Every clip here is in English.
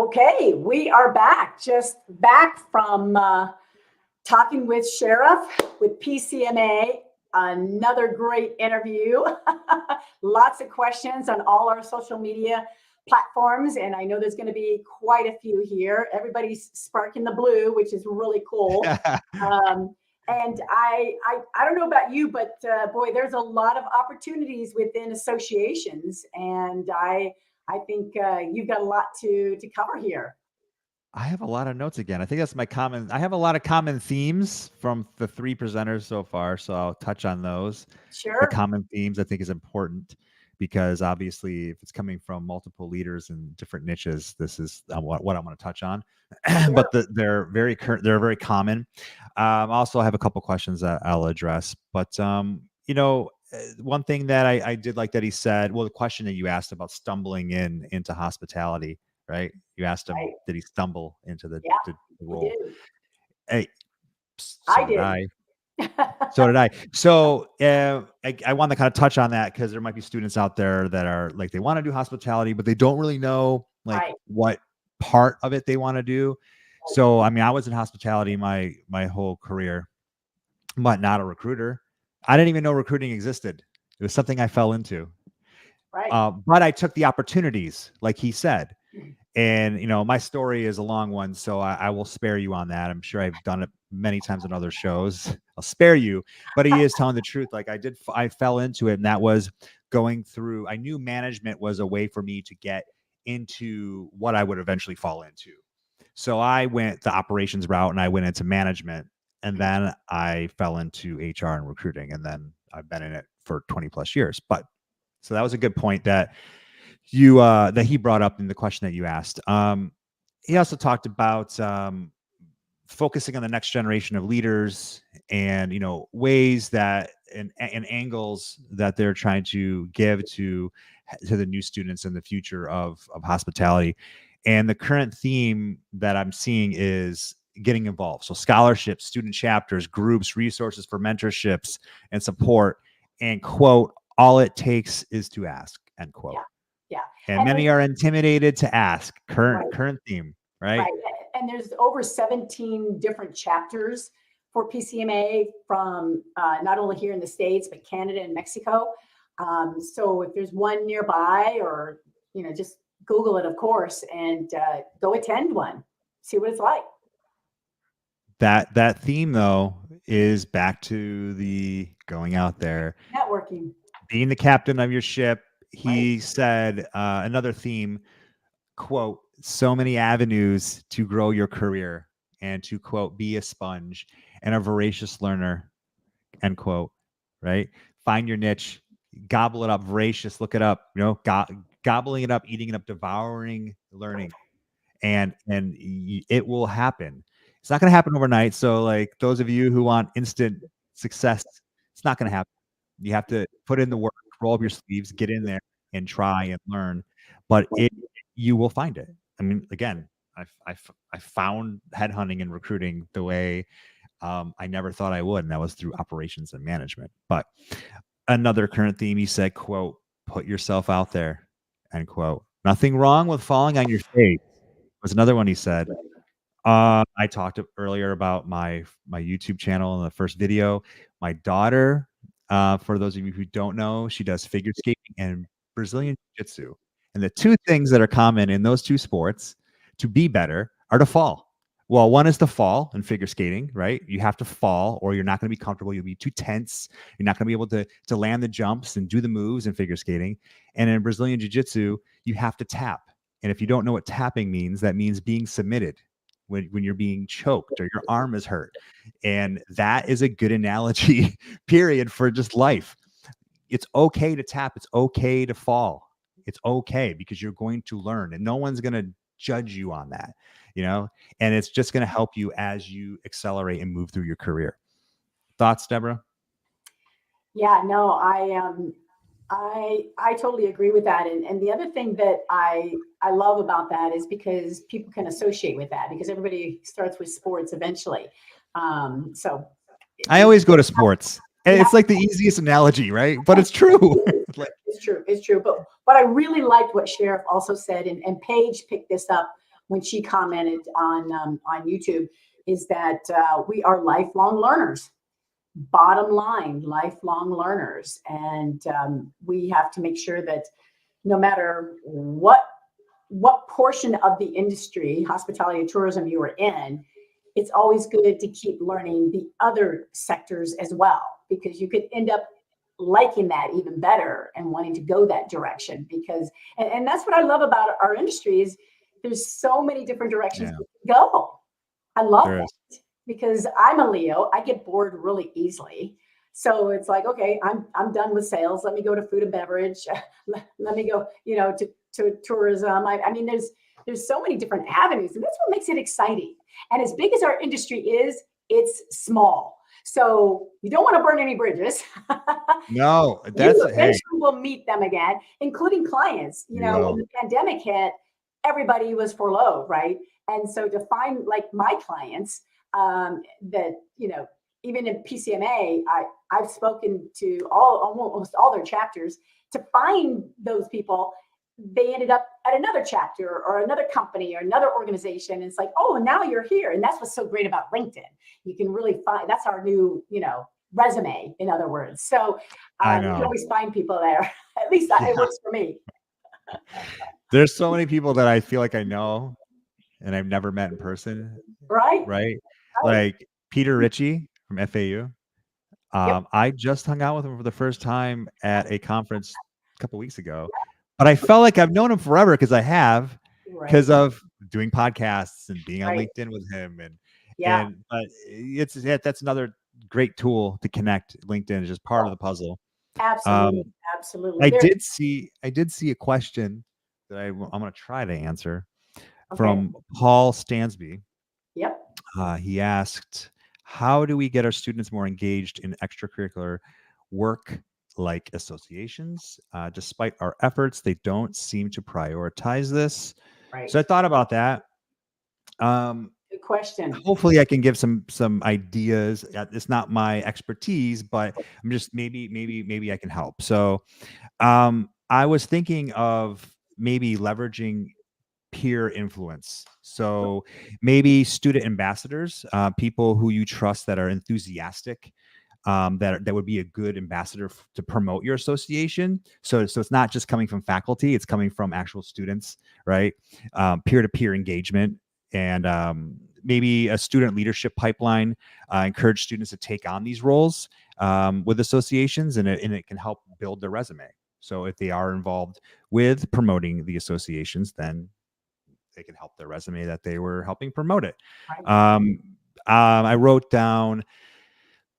Okay, we are back, just back from talking with Sheriff with PCMA. Another great interview. Lots of questions on all our social media platforms, and I know there's going to be quite a few here. Everybody's sparking the blue, which is really cool. And I don't know about you, but boy, there's a lot of opportunities within associations, and I think you've got a lot to cover here. I have a lot of notes again. I think that's my common. I have a lot of common themes from the three presenters so far, so I'll touch on those. Sure. The common themes I think is important because obviously, if it's coming from multiple leaders in different niches, this is what I'm going to touch on. Sure. But they're very they're very common. Also, I have a couple questions that I'll address. But one thing that I did like that he said, well, the question that you asked about stumbling into hospitality, right? You asked him, Right. did he stumble into the role? Did. Hey, so did I. So did I. So I want to kind of touch on that because there might be students out there that are like, they want to do hospitality, but they don't really know like what part of it they want to do. So, I mean, I was in hospitality my whole career, but not a recruiter. I didn't even know recruiting existed. It was something I fell into. Right. But I took the opportunities, like he said. And, my story is a long one, so I will spare you on that. I'm sure I've done it many times on other shows. I'll spare you, but he is telling the truth. Like I fell into it, and that was going through. I knew management was a way for me to get into what I would eventually fall into. So I went the operations route, and I went into management, and then I fell into HR and recruiting, and then I've been in it for 20 plus years. But so that was a good point that that he brought up in the question that you asked. He also talked about focusing on the next generation of leaders and ways that and angles that they're trying to give to the new students in the future of hospitality. And the current theme that I'm seeing is getting involved. So scholarships, student chapters, groups, resources for mentorships and support, and quote, all it takes is to ask, end quote. Yeah. And many are intimidated to ask. Current theme, right? And there's over 17 different chapters for PCMA from not only here in the States, but Canada and Mexico. So if there's one nearby, or, just Google it, of course, and go attend one, see what it's like. That theme, though, is back to the going out there. Networking. Being the captain of your ship. He said another theme, quote, so many avenues to grow your career and to, quote, be a sponge and a voracious learner, end quote, right? Find your niche, gobble it up, voracious, look it up, gobbling it up, eating it up, devouring learning. And it will happen. It's not going to happen overnight. So like those of you who want instant success, it's not going to happen. You have to put in the work, roll up your sleeves, get in there and try and learn, but you will find it. I mean, again, I found headhunting and recruiting the way I never thought I would, and that was through operations and management. But another current theme, he said, quote, put yourself out there, end quote. Nothing wrong with falling on your face was another one he said. I talked earlier about my YouTube channel in the first video. My daughter, for those of you who don't know, she does figure skating and Brazilian Jiu-Jitsu. And the two things that are common in those two sports to be better are to fall. Well, one is to fall in figure skating, right? You have to fall or you're not going to be comfortable. You'll be too tense. You're not going to be able to land the jumps and do the moves in figure skating. And in Brazilian Jiu-Jitsu, you have to tap. And if you don't know what tapping means, that means being submitted when you're being choked or your arm is hurt. And that is a good analogy, period, for just life. It's okay to tap. It's okay to fall. It's okay because you're going to learn and no one's going to judge you on that, and it's just going to help you as you accelerate and move through your career. Thoughts, Deborah? Yeah, no, I totally agree with that. And the other thing that I love about that is because people can associate with that because everybody starts with sports eventually. So I always go to sports. And it's like the easiest analogy, right? But it's true. It's true. But I really liked what Sheriff also said, and Paige picked this up when she commented on YouTube, is that we are lifelong learners. Bottom line, lifelong learners, and we have to make sure that no matter what portion of the industry, hospitality and tourism, you are in, it's always good to keep learning the other sectors as well, because you could end up liking that even better and wanting to go that direction. Because, and that's what I love about our industry, is there's so many different directions to go. I love that, because I'm a Leo. I get bored really easily. So it's like, okay, I'm done with sales. Let me go to food and beverage. Let me go, to tourism. I mean, there's so many different avenues, and that's what makes it exciting. And as big as our industry is, it's small. So you don't want to burn any bridges. No, You that's eventually will meet them again, including clients. When the pandemic hit, everybody was furloughed, right? And so to find like my clients, that even in PCMA, I've spoken to almost all their chapters. To find those people, they ended up at another chapter or another company or another organization. And it's like, oh, now you're here. And that's what's so great about LinkedIn. You can really find, that's our new, resume, in other words. So you can always find people there. At least it works for me. There's so many people that I feel like I know and I've never met in person. Right. Like Peter Ritchie from FAU. I just hung out with him for the first time at a conference a couple weeks ago, but I felt like I've known him forever because of doing podcasts and being on LinkedIn with him. But that's another great tool to connect. LinkedIn is just part of the puzzle. Absolutely. I did see a question that I'm going to try to answer from Paul Stansby. Yep. He asked, how do we get our students more engaged in extracurricular work like associations? Despite our efforts, they don't seem to prioritize this. So I thought about that. Good question. Hopefully I can give some ideas. It's not my expertise, but I'm just maybe I can help. So I was thinking of maybe leveraging peer influence. So maybe student ambassadors, people who you trust that are enthusiastic, that would be a good ambassador to promote your association. So it's not just coming from faculty, it's coming from actual students, right? Peer-to-peer engagement, and maybe a student leadership pipeline, encourage students to take on these roles with associations, and it can help build their resume. So if they are involved with promoting the associations, then they can help their resume that they were helping promote it. I wrote down,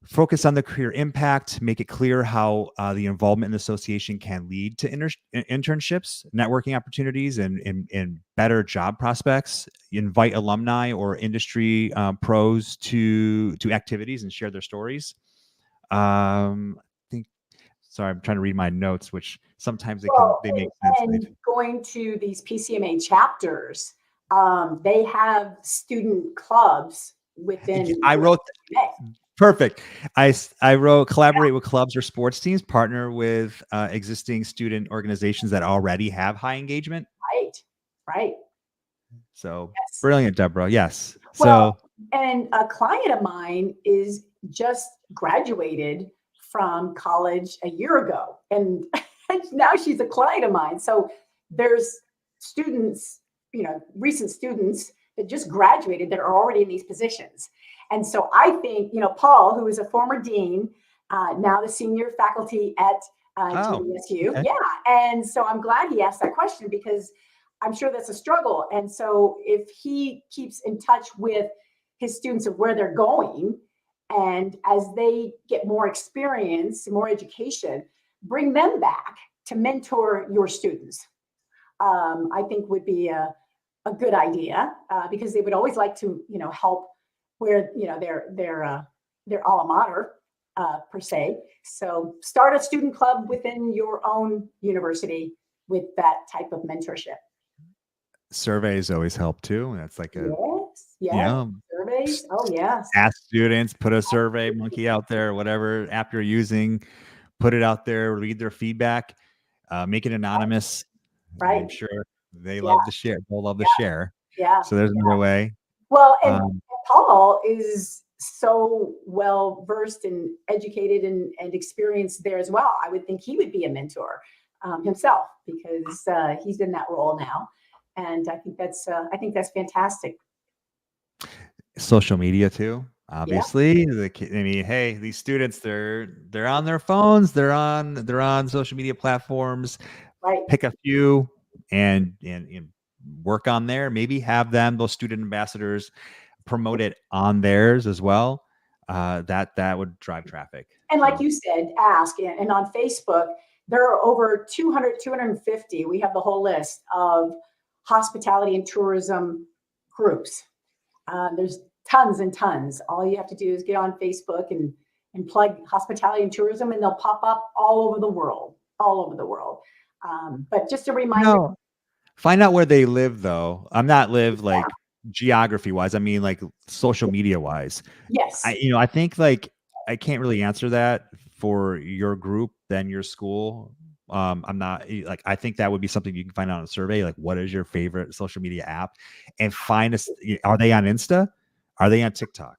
focus on the career impact, make it clear how the involvement in the association can lead to internships, networking opportunities, and better job prospects. Invite alumni or industry pros to activities and share their stories. Sorry, I'm trying to read my notes, which sometimes they make sense. And going to these PCMA chapters, they have student clubs within. I wrote perfect. I wrote, collaborate with clubs or sports teams, partner with existing student organizations that already have high engagement. Right. So brilliant, Deborah. Yes. Well, and a client of mine is just graduated from college a year ago, and now she's a client of mine. So there's students, recent students that just graduated that are already in these positions. And so I think, Paul, who is a former dean, now the senior faculty at GSU. Okay. Yeah. And so I'm glad he asked that question, because I'm sure that's a struggle. And so if he keeps in touch with his students of where they're going, and as they get more experience, more education, bring them back to mentor your students, I think would be a good idea, because they would always like to, help where, their alma mater, per se. So start a student club within your own university with that type of mentorship. Surveys always help too. That's like surveys. Oh yes. Ask students, put a survey monkey out there, whatever app you're using, put it out there, read their feedback, make it anonymous. Right. I'm sure they love to share. They'll love to share. Yeah. So there's another way. Well, and Um, Paul is so well versed and educated and experienced there as well. I would think he would be a mentor himself because he's in that role now, and I think that's fantastic. Social media too, Yeah, obviously. I mean, hey, these students, they're on their phones, they're on social media platforms. right. Pick a few and work on there. Maybe have those student ambassadors promote it on theirs as well. That would drive traffic. And like So you said, ask. And on Facebook, there are over 200, 250. We have the whole list of hospitality and tourism groups. There's tons and tons. All you have to do is get on Facebook and plug hospitality and tourism, and they'll pop up all over the world, all over the world. But just a reminder. no, find out where they live though. I'm not live like geography wise. I mean like social media wise. Yes, I think like I can't really answer that for your group than your school. I'm not like I think that would be something you can find out in a survey. Like, what is your favorite social media app, and find us. Are they on Insta? Are they on TikTok?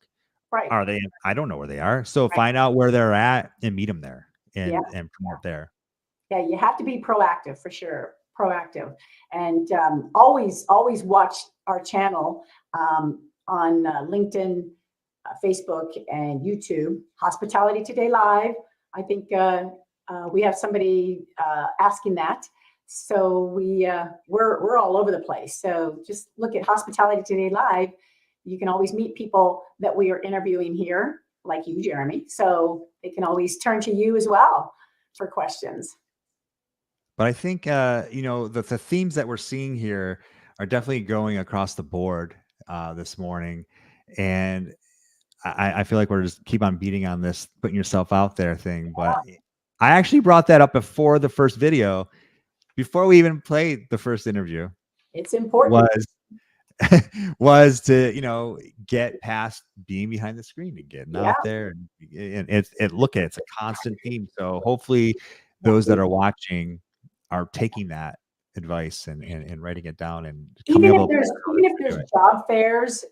right, Are they? I don't know where they are. So right. find out where they're at and meet them there Yeah, and promote there. yeah. You have to be proactive for sure. Proactive, and always watch our channel on LinkedIn, Facebook, and YouTube. Hospitality Today Live. I think we have somebody asking that. So we're all over the place. So just look at Hospitality Today Live. You can always meet people that we are interviewing here, like you, Jeremy. So they can always turn to you as well for questions. But I think the themes that we're seeing here are definitely going across the board this morning, and I feel like we're just keep on beating on this putting yourself out there thing. But I actually brought that up before the first video, before we even played the first interview. It's important. Was to get past being behind the screen and getting Yeah. out there and it's a constant theme. So hopefully those that are watching are taking that advice and writing it down and coming Even up if with there's job fairs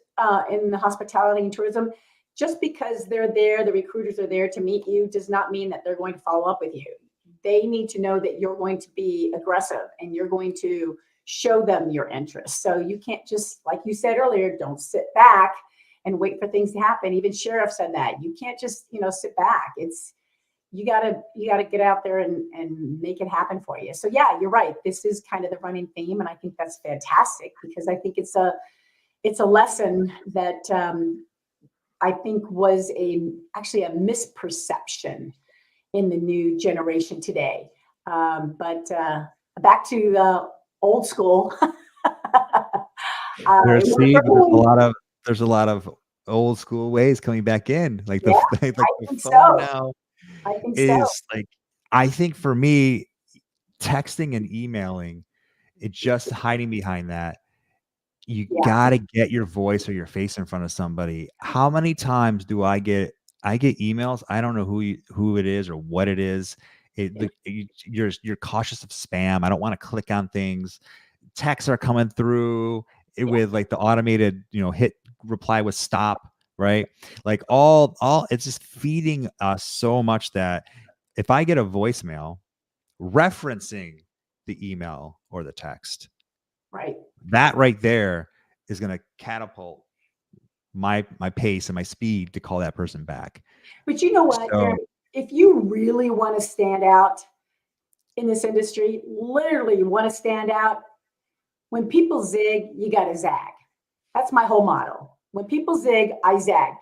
in the hospitality and tourism, just because they're there, the recruiters are there to meet you, does not mean that they're going to follow up with you. They need to know that you're going to be aggressive and you're going to show them your interest. So you can't just, like you said earlier, don't sit back and wait for things to happen. Even Sheriff said that. You can't just, sit back. You gotta get out there and make it happen for you. So yeah, you're right. This is kind of the running theme, and I think that's fantastic because I think it's a lesson that I think was actually a misperception in the new generation today. But back to the old school. there's a lot of old school ways coming back in, like the like the phone now I think is like, I think for me, texting and emailing, it just hiding behind that. You gotta get your voice or your face in front of somebody. How many times do I get emails? I don't know who it is or what it is. You're cautious of spam. I don't want to click on things. Texts are coming through with like the automated, hit reply with stop, right? Like all it's just feeding us so much that if I get a voicemail referencing the email or the text, right. that right there is going to catapult my pace and my speed to call that person back. But you know what, So, if you really want to stand out in this industry, literally want to stand out, when people zig, you got to zag. That's my whole motto. When people zig, I zag.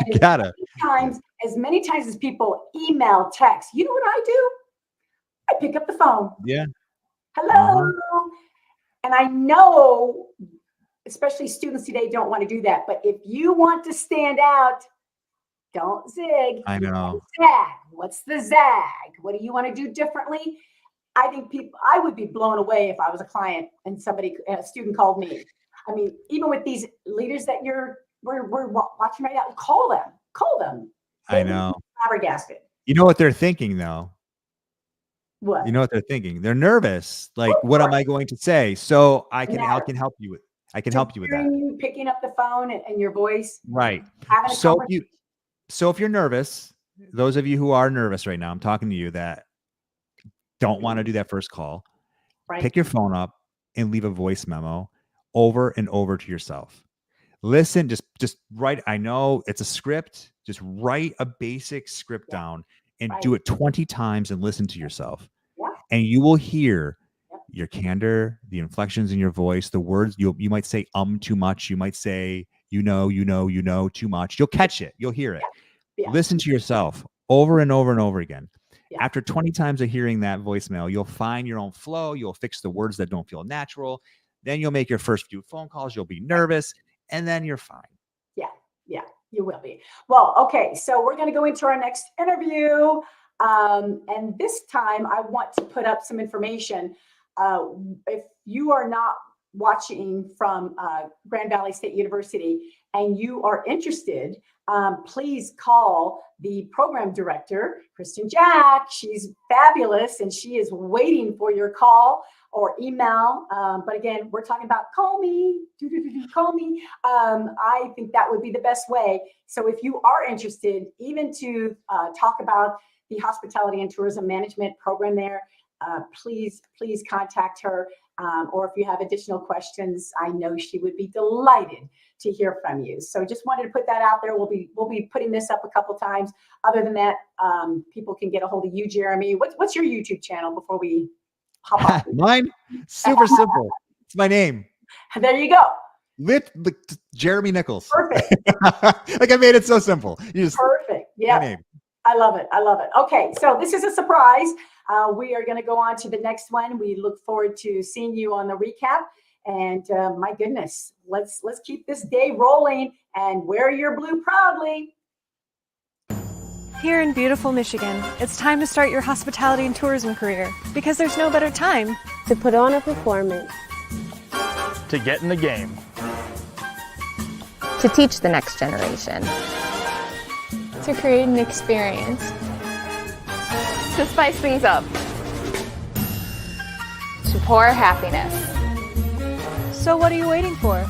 you gotta. As many times as people email, text, you know what I do? I pick up the phone. Yeah. Hello. And I know, especially students today don't want to do that. But if you want to stand out, don't zig. I know. Zag. What's the zag? What do you want to do differently? I think I would be blown away if I was a client and a student called me. I mean, even with these leaders that we're watching right now, call them. I know. Flabbergasted. You know what they're thinking though? What? You know what they're thinking? They're nervous. Like, what am I going to say? So I can help you with. I can help you with that. You picking up the phone and your voice. Right. Having a So conversation. if you're nervous, those of you who are nervous right now, I'm talking to you that don't want to do that first call. Right. Pick your phone up and leave a voice memo over and over to yourself. Listen, just write. I know it's a script. Just write a basic script down and do it 20 times and listen to yourself. Yeah. And you will hear your candor, the inflections in your voice, the words. You might say too much. You might say you know too much. You'll catch it. You'll hear it. Yeah. Listen to yourself over and over and over again. Yeah. After 20 times of hearing that voicemail, you'll find your own flow. You'll fix the words that don't feel natural. Then you'll make your first few phone calls. You'll be nervous, and then you're fine. Yeah, you will be. Well, okay, so we're going to go into our next interview. And this time I want to put up some information. If you are not watching from Grand Valley State University and you are interested, please call the program director, Kristen Jack. She's fabulous and she is waiting for your call or email. But again, we're talking about call me, call me. I think that would be the best way. So if you are interested, even to talk about the hospitality and tourism management program there, please contact her. Or if you have additional questions, I know she would be delighted to hear from you. So just wanted to put that out there. We'll be putting this up a couple times. Other than that, people can get a hold of you, Jeremy. What's your YouTube channel before we hop off? Mine, super simple. It's my name. There you go. Jeremy Nichols. Perfect. Like I made it so simple. Perfect. Yeah. I love it. Okay, so this is a surprise. We are going to go on to the next one. We look forward to seeing you on the recap. And my goodness, let's keep this day rolling and wear your blue proudly. Here in beautiful Michigan, it's time to start your hospitality and tourism career because there's no better time to put on a performance, to get in the game, to teach the next generation, to create an experience, to spice things up, to pour happiness. So what are you waiting for?